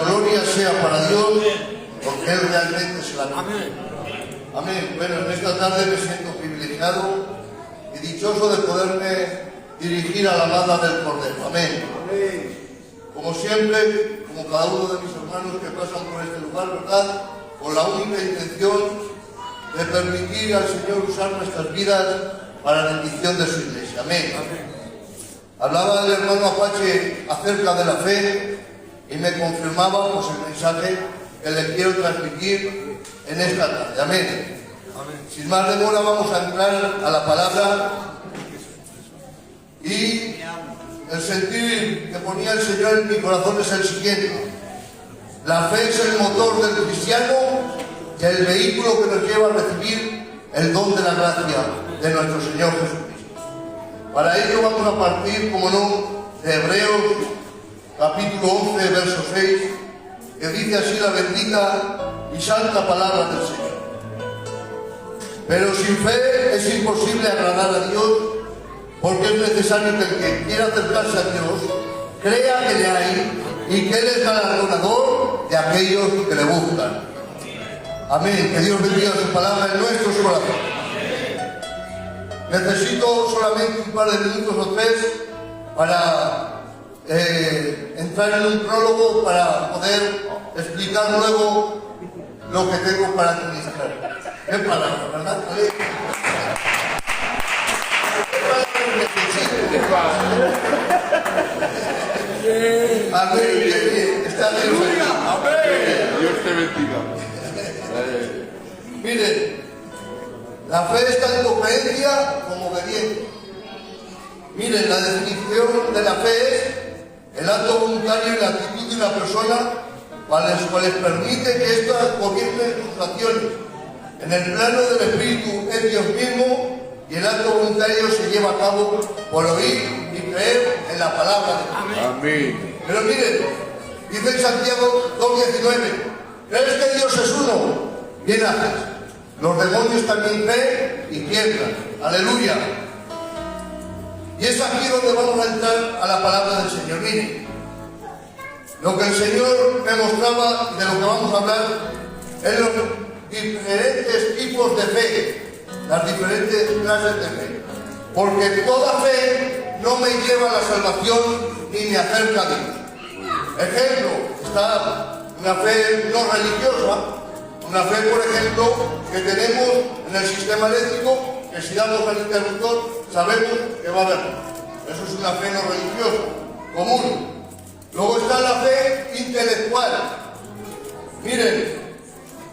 gloria sea para Dios, porque Él realmente se la merece. Amén. Bueno, en esta tarde me siento privilegiado y dichoso de poderme dirigir a la amada del Cordero. Amén. Como siempre, como cada uno de mis hermanos que pasan por este lugar, ¿verdad? Con la única intención de permitir al Señor usar nuestras vidas para la bendición de su iglesia. Amén. Hablaba el hermano Apache acerca de la fe y me confirmaba pues, el mensaje que le quiero transmitir en esta tarde. Amén. Sin más demora vamos a entrar a la palabra y el sentir que ponía el Señor en mi corazón es el siguiente. La fe es el motor del cristiano y el vehículo que nos lleva a recibir el don de la gracia de nuestro Señor Jesucristo. Para ello vamos a partir, como no, de Hebreos capítulo 11, verso 6, que dice así la bendita y santa palabra del Señor. Pero sin fe es imposible agradar a Dios, porque es necesario que el que quiera acercarse a Dios crea que le hay y que Él es galardonador de aquellos que le buscan. Amén. Que Dios bendiga su palabra en nuestros corazones. Necesito solamente un par de minutos o tres para entrar en un prólogo para poder explicar luego lo que tengo para administrar. ¿Qué palabra, verdad? Amén. Está Dios. Amén. Dios te bendiga. Miren, la fe es tanto creencia como obediencia. Miren, la definición de la fe es el acto voluntario y la actitud de una persona para los cuales permite que éstas gobiernen sus acciones. En el plano del espíritu es Dios mismo y el acto voluntario se lleva a cabo por oír y creer en la palabra de Dios. Amén. Pero miren, dice en Santiago 2:19, ¿crees que Dios es uno? Bien haces. Los demonios también creen y tiemblan. Aleluya. Y es aquí donde vamos a entrar a la palabra del Señor. Miren, lo que el Señor me mostraba y de lo que vamos a hablar es los diferentes tipos de fe, las diferentes clases de fe. Porque toda fe no me lleva a la salvación ni me acerca a Dios. Ejemplo, está una fe no religiosa. Una fe, por ejemplo, que tenemos en el sistema eléctrico, que si damos al interruptor sabemos que va a haber. Eso es una fe no religiosa, común. Luego está la fe intelectual. Miren,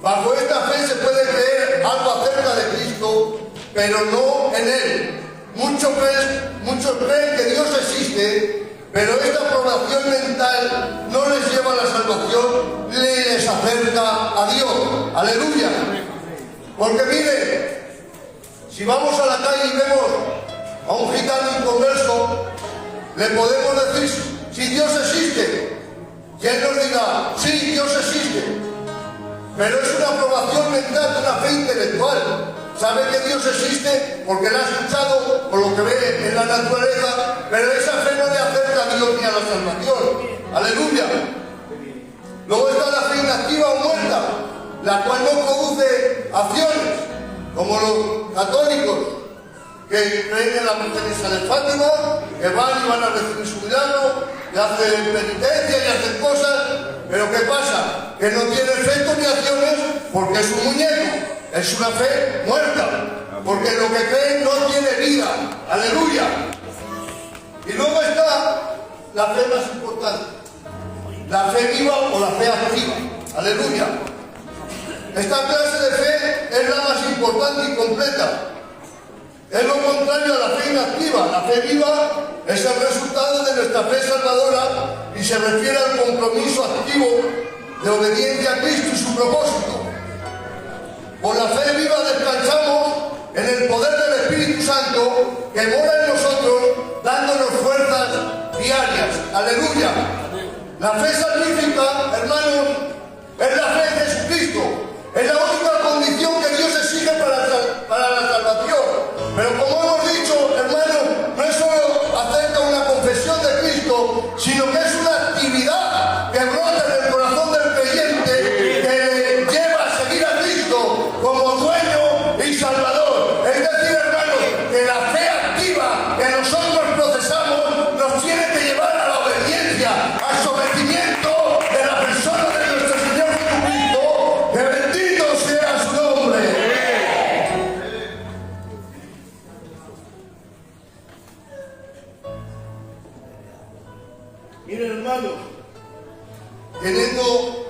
bajo esta fe se puede creer algo acerca de Cristo, pero no en Él. Muchos creen que Dios existe, pero esta aprobación mental no les lleva a la salvación, les acerca a Dios. Aleluya. Porque mire, si vamos a la calle y vemos a un gitano inconverso, le podemos decir si Dios existe. Y él nos diga, sí, Dios existe. Pero es una aprobación mental de una fe intelectual. Sabe que Dios existe porque la ha escuchado por lo que ve en la naturaleza, pero esa fe no le acerca a Dios ni a la salvación. Aleluya. Luego está la fe inactiva o muerta, la cual no produce acciones, como los católicos que creen en la Virgen de Fátima, que van a recibir su milagro, que hacen penitencia y hacen cosas, pero ¿qué pasa? Que no tiene efectos ni acciones porque es un muñeco. Es una fe muerta, porque lo que creen no tiene vida. Aleluya. Y luego está la fe más importante, la fe viva o la fe activa. Aleluya. Esta clase de fe es la más importante y completa. Es lo contrario a la fe inactiva. La fe viva es el resultado de nuestra fe salvadora y se refiere al compromiso activo de obediencia a Cristo y su propósito. Por la fe viva descansamos en el poder del Espíritu Santo que mora en nosotros, dándonos fuerzas diarias. Aleluya. La fe salvífica, hermanos, es la fe en Jesucristo. Es la única condición que Dios exige para la salvación. Pero como hemos dicho, hermanos, no es solo acerca de una confesión de Cristo, sino que es una actividad que brota en el corazón leyendo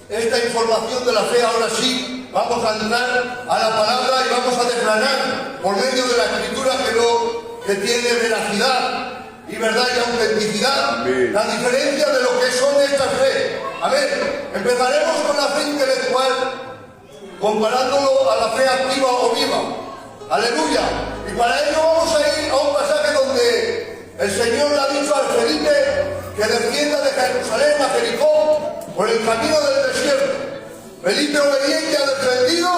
esta información de la fe, ahora sí vamos a entrar a la palabra y vamos a desgranar por medio de la escritura que tiene veracidad y verdad y autenticidad, amén, la diferencia de lo que son estas fe. Amén. Empezaremos con la fe intelectual, comparándolo a la fe activa o viva. Aleluya. Y para ello vamos a ir a un pasaje donde el Señor le ha dicho al Felipe que descienda de Jerusalén a Jericó por el camino del desierto. Felipe obediente ha descendido,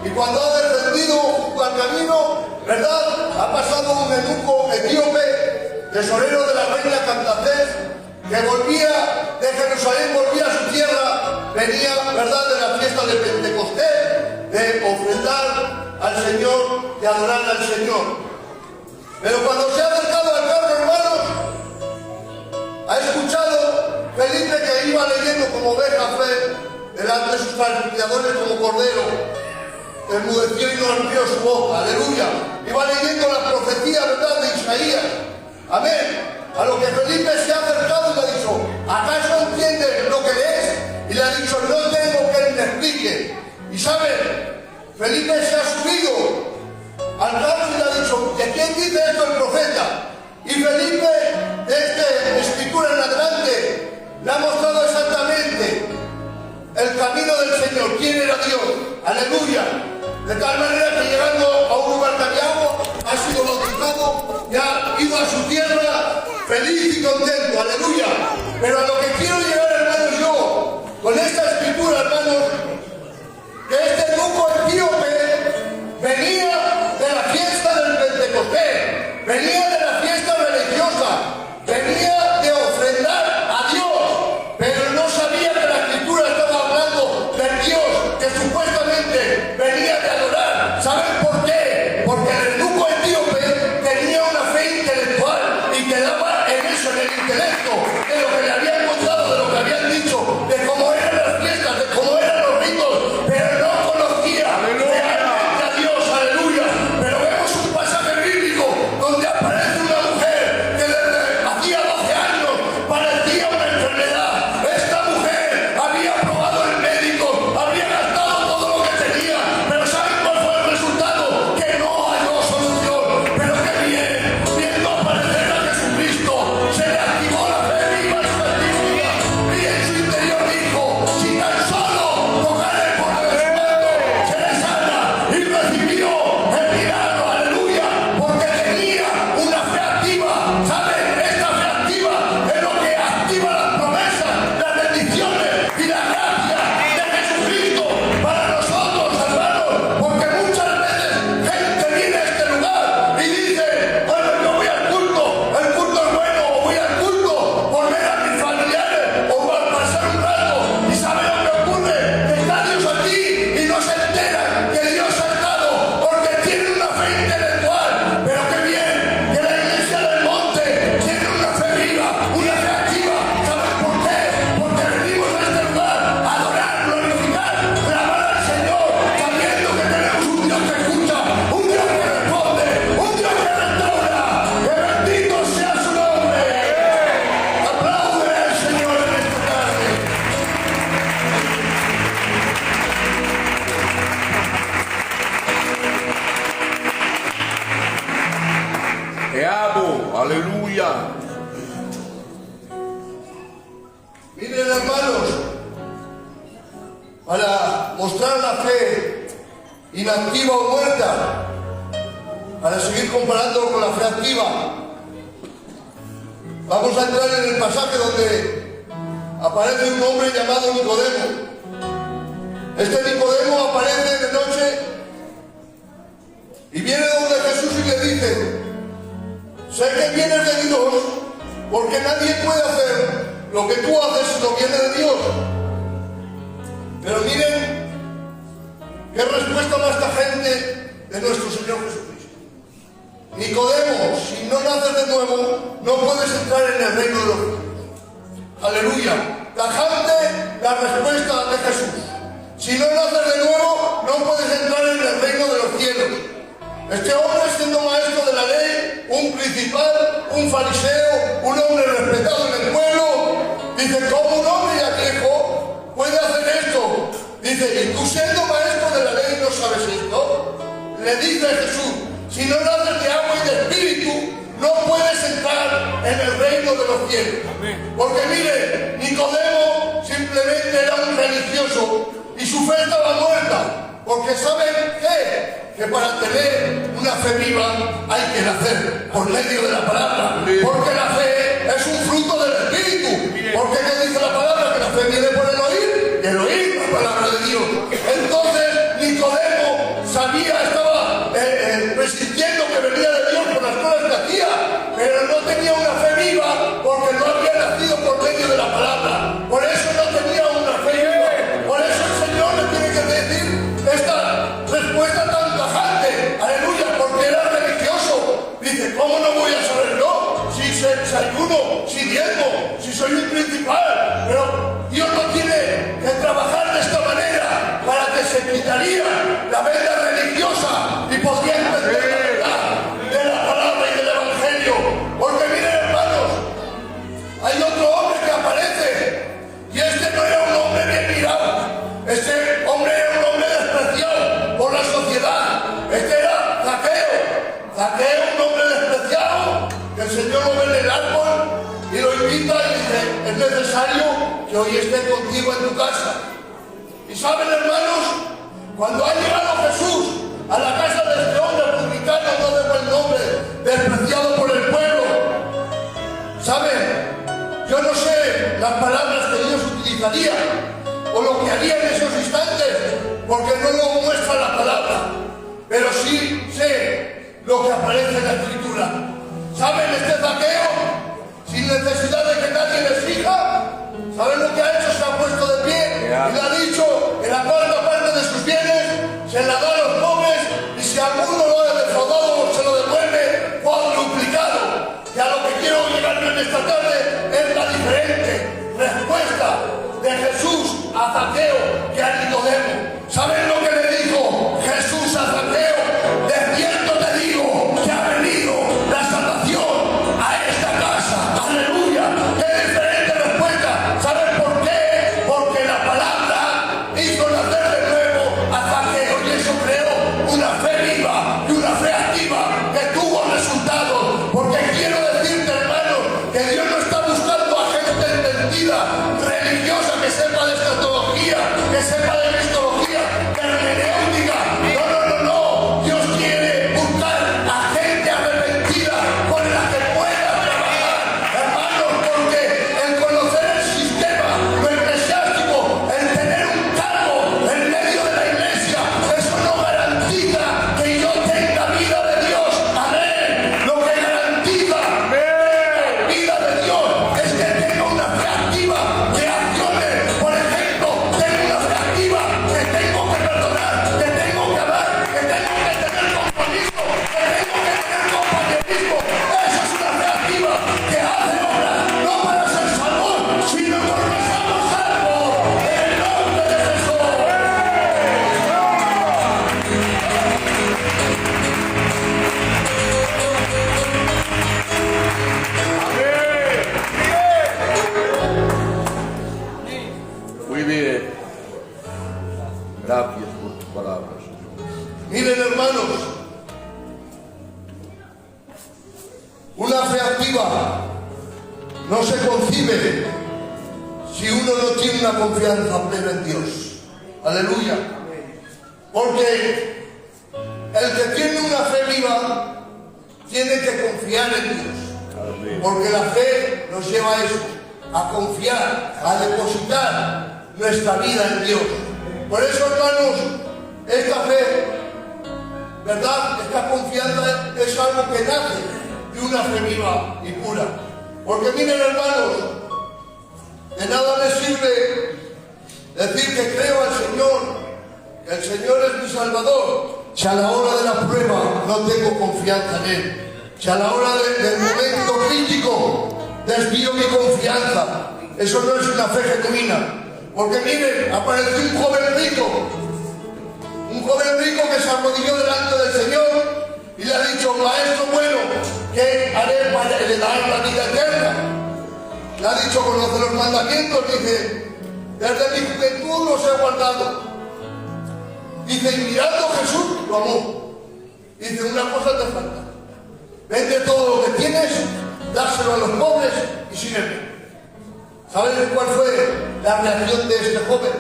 y cuando ha descendido junto al camino, ¿verdad?, ha pasado un eunuco etíope, tesorero de la reina Candaces, que volvía de Jerusalén, volvía a su tierra, venía, ¿verdad?, de la fiesta de Pentecostés, de ofrendar al Señor, de adorar al Señor. Pero cuando se ha acercado al carro, hermanos, ha escuchado Felipe que iba leyendo como oveja fe delante de sus salteadores como cordero. Enmudeció y no abrió su boca. Aleluya. Iba leyendo la profecía, ¿verdad?, de Isaías. Amén. A lo que Felipe se ha acercado y le ha dicho: ¿acaso entiendes lo que lees? Y le ha dicho: no tengo que me explique. Y saben, Felipe se ha subido al carro y le ha dicho: ¿de quién dice esto el profeta? Y Felipe, desde escritura en adelante, le ha mostrado exactamente el camino del Señor, quién era Dios. Aleluya. De tal manera que llegando a un lugar de agua, ha sido bautizado y ha ido a su tierra feliz y contento. Aleluya. Pero a lo que quiero llegar, hermanos, yo, con esta escritura, hermanos, que este grupo etíope venía de la fiesta del Pentecostés, venía de la fiesta religiosa, venía de ofrendar a Dios, pero no sabía que la escritura estaba hablando del Dios que supuestamente venía de adorar. ¿Saben por qué? Porque el eunuco etíope tenía una fe intelectual y quedaba en eso, en el intelecto, de lo que le habían contado, de lo que habían dicho, de cómo eran las fiestas, de cómo eran los ritos, pero no conocía realmente a Dios. Aleluya. Pero vemos un pasaje bíblico donde aparece una mujer que desde hacía 12 años padecía una enfermedad. Esta mujer había probado el médico, había gastado todo lo que tenía, pero ¿saben cuál fue el resultado? Que no halló solución. Pero qué bien, viendo aparecer a Jesucristo, se le activó la fe viva y santífica, y en su interior dijo: si tan solo tocaré el borde de su manto, seré sana. Y recibió el milagro. Aleluya. Porque tenía una fe activa. ¿Saben? Esta fe activa es lo que activa las promesas, las bendiciones y la gracia de Jesucristo para nosotros, hermanos. Porque muchas veces gente viene a este lugar y dice: bueno, yo voy al culto, el culto es bueno, o voy al culto por ver a mis familiares o por pasar un rato. ¿Y saben lo que ocurre? Que está Dios aquí y no se enteran que Dios ha estado, porque tienen una fe intelectual. Pero qué bien que la iglesia del monte tiene una fe viva, una fe activa. ¿Saben por qué? Porque venimos a este lugar a adorar, glorificar, clamar al Señor, sabiendo que tenemos un Dios que escucha, un Dios que responde, un Dios que restaura. ¡Que bendito sea su nombre! Aplaude al Señor en esta tarde. te amo, aleluya. Miren, hermanos, para mostrar la fe inactiva o muerta, para seguir comparándolo con la fe activa, vamos a entrar en el pasaje donde aparece un hombre llamado Nicodemo. Este Nicodemo aparece de noche y viene donde Jesús y le dice: sé que vienes de Dios, porque nadie puede hacer lo que tú haces si no viene de Dios. Pero miren qué respuesta da esta gente de nuestro Señor Jesucristo. Nicodemo, si no naces de nuevo, no puedes entrar en el reino de los cielos. Aleluya. Tajante la respuesta de Jesús. Si no naces de nuevo, no puedes entrar en el reino de los cielos. Este hombre, siendo maestro de la ley, un principal, un fariseo, un hombre respetado en el pueblo, dice: ¿cómo un hombre ya viejo le dice Jesús, si no naces de agua y de espíritu, no puedes entrar en el reino de los cielos. Porque mire, Nicodemo simplemente era un religioso y su fe estaba muerta. Porque ¿saben qué? Que para tener una fe viva hay que nacer por medio de la palabra. Porque la fe es un fruto del Espíritu. Porque ¿qué dice la palabra? Que la fe viene por el oír la palabra de Dios. Entonces Nicodemo sabía, estaba presintiendo que venía de Dios por las cosas que hacía, pero no tenía una fe viva porque no había nacido por medio de la palabra. Por eso no tenía una fe viva. Por eso el Señor le tiene que decir esta respuesta tan tajante, aleluya, porque era religioso. Dice, ¿cómo no voy a saberlo? Si ayuno, si diezmo, si soy un principal. Pero Dios no tiene que trabajar de esta manera para que se quitaría la venda religiosa y podría entender la verdad de la palabra y del evangelio. Porque miren, hermanos, hay otro hombre que aparece y este no era un hombre bien mirado. Este hombre era un hombre despreciado por la sociedad. Este era Zaqueo, un hombre despreciado, que el Señor lo ve en el árbol y lo invita y dice, es necesario que hoy esté contigo en tu casa. Y saben, hermanos, cuando ha llegado Jesús a la casa de este hombre publicano, no de buen nombre, despreciado por el pueblo, ¿saben? Yo no sé las palabras que Dios utilizaría o lo que haría en esos instantes, porque no lo muestra la palabra, pero sí sé lo que aparece en la Escritura. ¿Saben? Este Zaqueo, sin necesidad de que nadie le exija, ¿saben lo que ha hecho? Se ha puesto de pie y le ha dicho que la cuarta parte de sus bienes se la da a los pobres y si alguno lo ha defraudado se lo devuelve cuadruplicado. Y a lo que quiero llegar yo en esta tarde es la diferente respuesta de Jesús a Zaqueo que a Nicodemo. ¿Saben lo que le dijo Jesús a Zaqueo? De cierto te digo que ha venido la salvación a esta casa. ¡Aleluya! ¡Qué diferente respuesta! ¿Saben por qué? Porque la palabra hizo nacer de nuevo a Zaqueo y eso creó una fe viva y una fe activa que tuvo resultados. Porque quiero decirte, hermano, que Dios no está buscando a gente entendida, religiosa, que sepa de escatología, que sepa de cristología, de hermenéutica. No. Dios quiere buscar a gente arrepentida con la que pueda trabajar, hermanos, porque el conocer el sistema, lo eclesiástico, el tener un cargo en medio de la iglesia, eso no garantiza que yo tenga vida de Dios. Amén. Lo que garantiza la vida de Dios es que tenga una fe activa de acciones. Por ejemplo, tengo una fe activa que tengo que perdonar, que tengo que amar, que tengo que tener compromiso, que tengo que tener compañerismo. Esa es una fe activa que hace obras, no para ser salvos, sino porque somos salvos en el nombre de Jesús. Muy bien. Gracias por tus palabras, Señor. Miren, hermanos, una fe activa no se concibe si uno no tiene una confianza plena en Dios. Aleluya. Porque el que tiene una fe viva tiene que confiar en Dios. Amén. Porque la fe nos lleva a eso, a confiar, a depositar nuestra vida en Dios. Por eso, hermanos, esta fe, ¿verdad? Esta confianza es algo que nace de una fe viva y pura. Porque miren, hermanos, de nada me sirve decir que creo al Señor, que el Señor es mi Salvador, si a la hora de la prueba no tengo confianza en Él. Si a la hora del momento crítico desvío mi confianza, eso no es una fe genuina. Porque miren, apareció un joven rico que se arrodilló delante del Señor y le ha dicho, maestro bueno, ¿qué haré para heredar la vida eterna? Le ha dicho, conoce los mandamientos, dice, desde mi juventud los he guardado. Dice, y mirando Jesús, lo amó. Dice, una cosa te falta. Vende todo lo que tienes, dáselo a los pobres y sígueme. ¿Sabes cuál fue la reacción de este joven?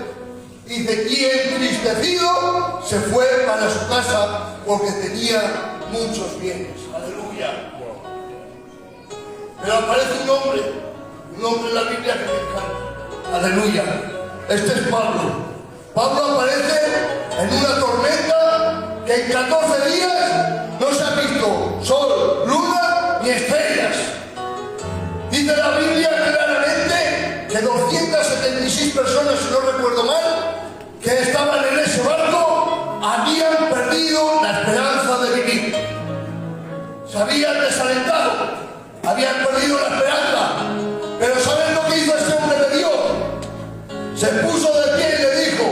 Dice, y entristecido se fue para su casa porque tenía muchos bienes. Aleluya. Pero aparece un hombre en la Biblia que me encanta. Aleluya. Este es Pablo. Pablo aparece en una tormenta que en 14 días no se ha visto sol, luna ni estrellas. Dice la Biblia claramente que 276 personas, si no recuerdo mal, que estaban en ese barco, habían perdido la esperanza de vivir. Se habían desalentado, habían perdido la esperanza. Pero ¿saben lo que hizo este hombre de Dios? Se puso de pie y le dijo,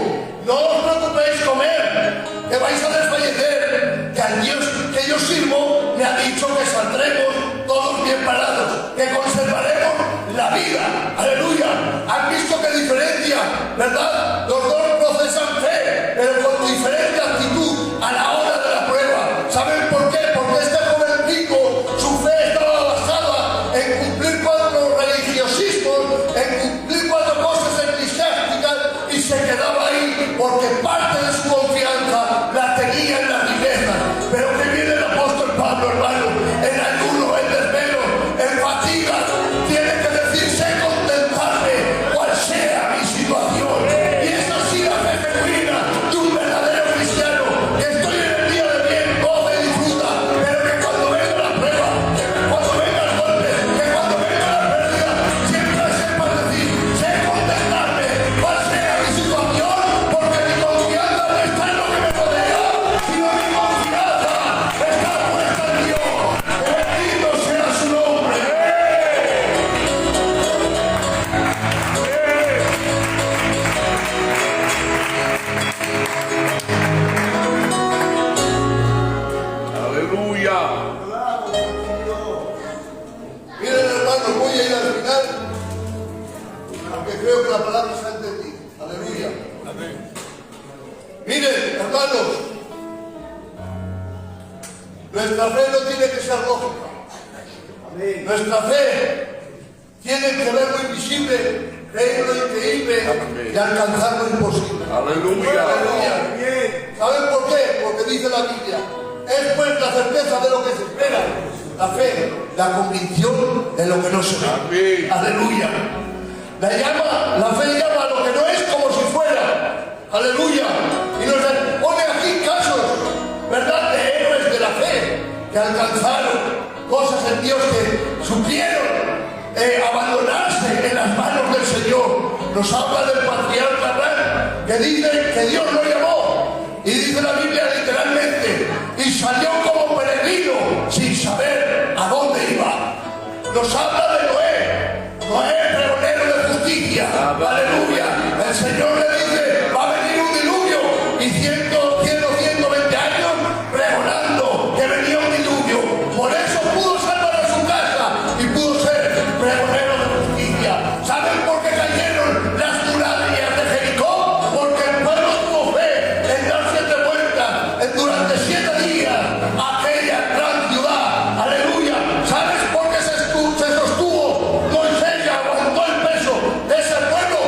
no os preocupéis comer, que vais a desfallecer, que al Dios que yo sirvo me ha dicho que saldremos todos bien parados, que conservaremos la vida. Aleluya. ¿Han visto qué diferencia? ¿Verdad? Los dos procesan fe, pero con diferente actitud a la hora de la prueba. ¿Saben por qué? Porque este joven rico, su fe estaba basada en cumplir 4 religiosismos, en cumplir 4 cosas eclesiásticas, y se quedaba ahí porque parte de su confianza la tenía en las riquezas. Pero que viene el apóstol Pablo, hermano, en ayuno, en desvelo, en fatiga, tiene que decir, sé contentarme cual sea mi situación. Y es así la fe genuina de un verdadero cristiano, que estoy en el día de bien, goza y disfruta, pero que cuando venga la prueba, que cuando venga el golpe, que cuando venga la pérdida, siempre sepa decir, sé contentarme cual sea mi situación, porque mi confianza no está en lo que me rodea, sino mi confianza está puesta en Dios. Bendito sea su nombre. Aleluya. Miren, hermanos, voy a ir al final, aunque creo que la palabra se ha entendido. Aleluya. Miren, hermanos, nuestra fe no tiene que ser lógica. Nuestra fe tiene que ver lo invisible, creer lo increíble y alcanzar lo imposible. Aleluya. Aleluya. ¿Saben por qué? Porque dice la Biblia, es pues la certeza de lo que se espera, la fe, la convicción de lo que no se ve. Amén. Aleluya. La fe llama a lo que no es como si fuera. Aleluya. Y nos pone aquí casos, ¿verdad?, de héroes de la fe que alcanzaron cosas en Dios, que supieron abandonarse en las manos del Señor. Nos habla del patriarca Abraham, que dice que Dios lo llamó, y dice la Biblia literalmente, y salió como peregrino sin saber a dónde iba. Nos habla de Noé, pregonero de justicia. Aleluya. El Señor le dice, va a venir un diluvio, y 120 años pregonando que venía un diluvio. Por eso pudo salvar a su casa y pudo ser pregonero de justicia. ¿Saben por qué cayeron las murallas de Jericó? Porque el pueblo tuvo fe en dar 7 vueltas durante 7 días a aquella gran ciudad. Aleluya. ¿Sabes por qué se sostuvo Moisés y aguantó el peso de ese pueblo?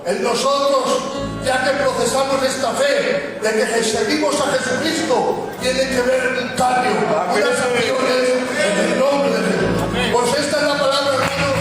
en nosotros, ya que procesamos esta fe de que seguimos a Jesucristo, tiene que ver un cambio, unas acciones en el nombre de Jesús. Pues esta es la palabra, hermanos.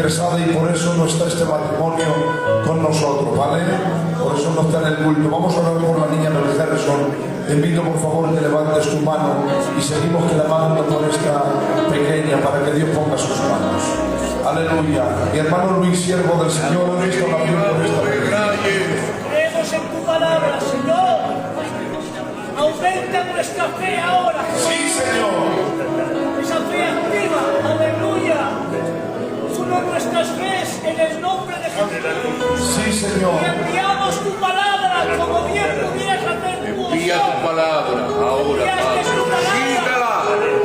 ingresada y por eso no está este matrimonio con nosotros, ¿vale? Por eso no está en el culto. Vamos a orar por la niña del Harrison. Te invito por favor que levantes tu mano y seguimos clamando por esta pequeña para que Dios ponga sus manos. Aleluya. Mi hermano Luis, siervo del Señor, ha visto la vida por esta pequeña. Creemos en tu palabra, Señor. Aumenta nuestra fe ahora. Sí, Señor. Esa fe activa. Aleluya. Uno nuestras fees en el nombre de Jesús. Sí, Señor. Y enviamos tu palabra como bien pudieras hacer tú. Envía tu palabra ahora, Enviaste tu palabra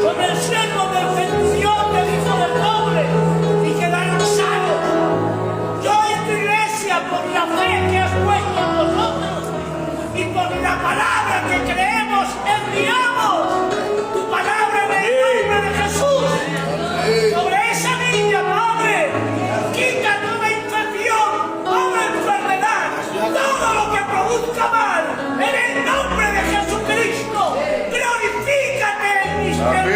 con el seno de bendición del Hijo del Pobre y quedaron sanos. Yo en tu iglesia, por la fe que has puesto en nosotros y por la palabra que creemos, enviamos tu palabra en el nombre de Jesús sobre esa niña, Padre. Quita toda infección, toda enfermedad, todo lo que produzca mal, en el nombre de Jesucristo. Glorifícate en mis hermanos,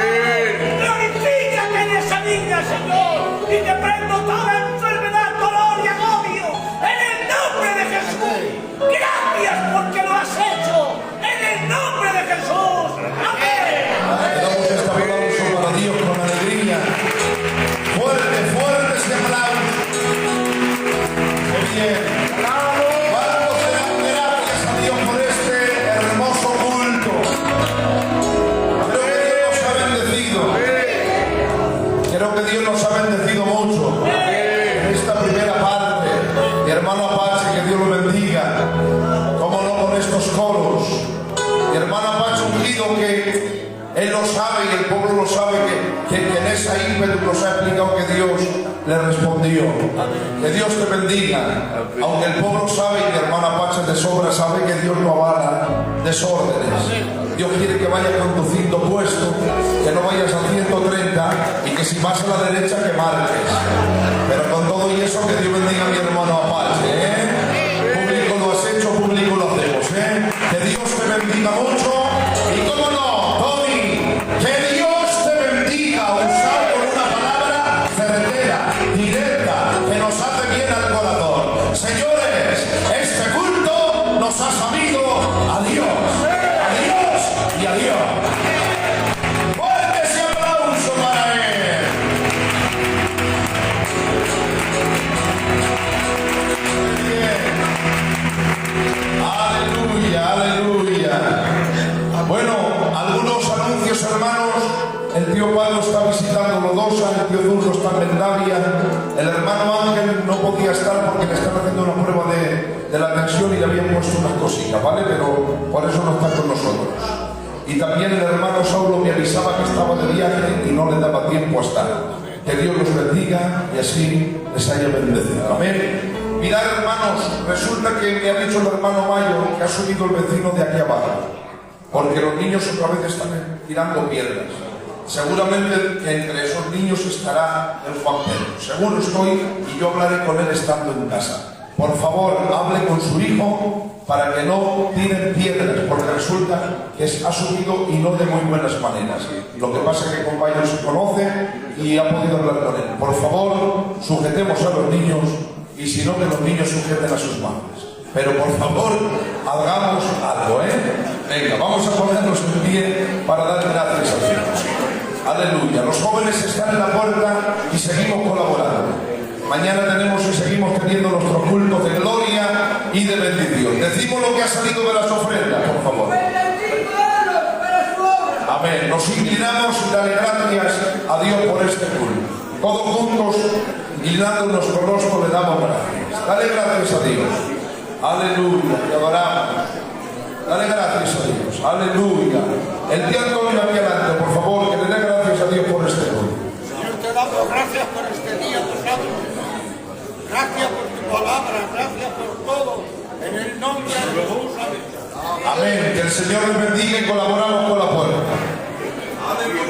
glorifícate en esa niña, Señor, y te prendo toda enfermedad, dolor y agobio, en el nombre de Jesús. Gracias porque lo has hecho, en el nombre de Jesús. Amén. Damos este aplauso para Dios con alegría. Fuerte, fuerte ese aplauso. Muy bien. Vamos a dar gracias a Dios por este hermoso culto. Creo que Dios nos ha bendecido. Creo que Dios nos ha bendecido mucho. En esta primera parte, mi hermano Apache, que Dios lo bendiga. Cómo no con estos coros. Mi hermano Apache ungido que él lo sabe y el pueblo lo sabe que en esa ímpetu nos ha explicado que Dios le respondió. Que Dios te bendiga. Aunque el pueblo sabe y mi hermano Apache de sobra sabe que Dios no avala desórdenes. Dios quiere que vayas con tu cinto puesto, que no vayas a 130 y que si vas a la derecha que marques. Pero con todo y eso que Dios bendiga a mi hermano Apache. Público lo has hecho, público lo hacemos. Que Dios te bendiga mucho y cómo no, Tony, que Dios te bendiga, usado con una palabra certera, directa, podía estar porque le están haciendo una prueba de la tensión y le habían puesto unas cositas, ¿vale? Pero por eso no está con nosotros. Y también el hermano Saulo me avisaba que estaba de viaje y no le daba tiempo a estar. Que Dios los bendiga y así les haya bendecido. Amén. Mirad, hermanos, resulta que me ha dicho el hermano Mayo que ha subido el vecino de aquí abajo, porque los niños otra vez están tirando piedras. Seguramente que entre esos niños estará el Juan Pedro. Seguro estoy, y yo hablaré con él estando en casa. Por favor, hable con su hijo para que no tiren piedras, porque resulta que ha subido y no de muy buenas maneras. Lo que pasa es que con Mayo se conoce y ha podido hablar con él. Por favor, sujetemos a los niños, y si no, que los niños sujeten a sus madres. Pero por favor, hagamos algo, ¿eh? Venga, vamos a ponernos en pie para dar gracias a Dios. Aleluya. Los jóvenes están en la puerta y seguimos colaborando. Mañana tenemos y seguimos teniendo nuestro culto de gloria y de bendición. Decimos lo que ha salido de las ofrendas, por favor. Amén. Nos inclinamos y dale gracias a Dios por este culto. Todos juntos, inclinando nuestro rostro, le damos gracias. Dale gracias a Dios. Aleluya. Te adoramos. Dale gracias a Dios. Aleluya. El tío Antonio aquí adelante, por favor, que le dé gracias a Dios por este culto. Señor, te damos gracias por este día, por sábado. Gracias por tu palabra, gracias por todo. En el nombre de Jesús. Amén. Que el Señor les bendiga y colaboramos con la puerta. Aleluya.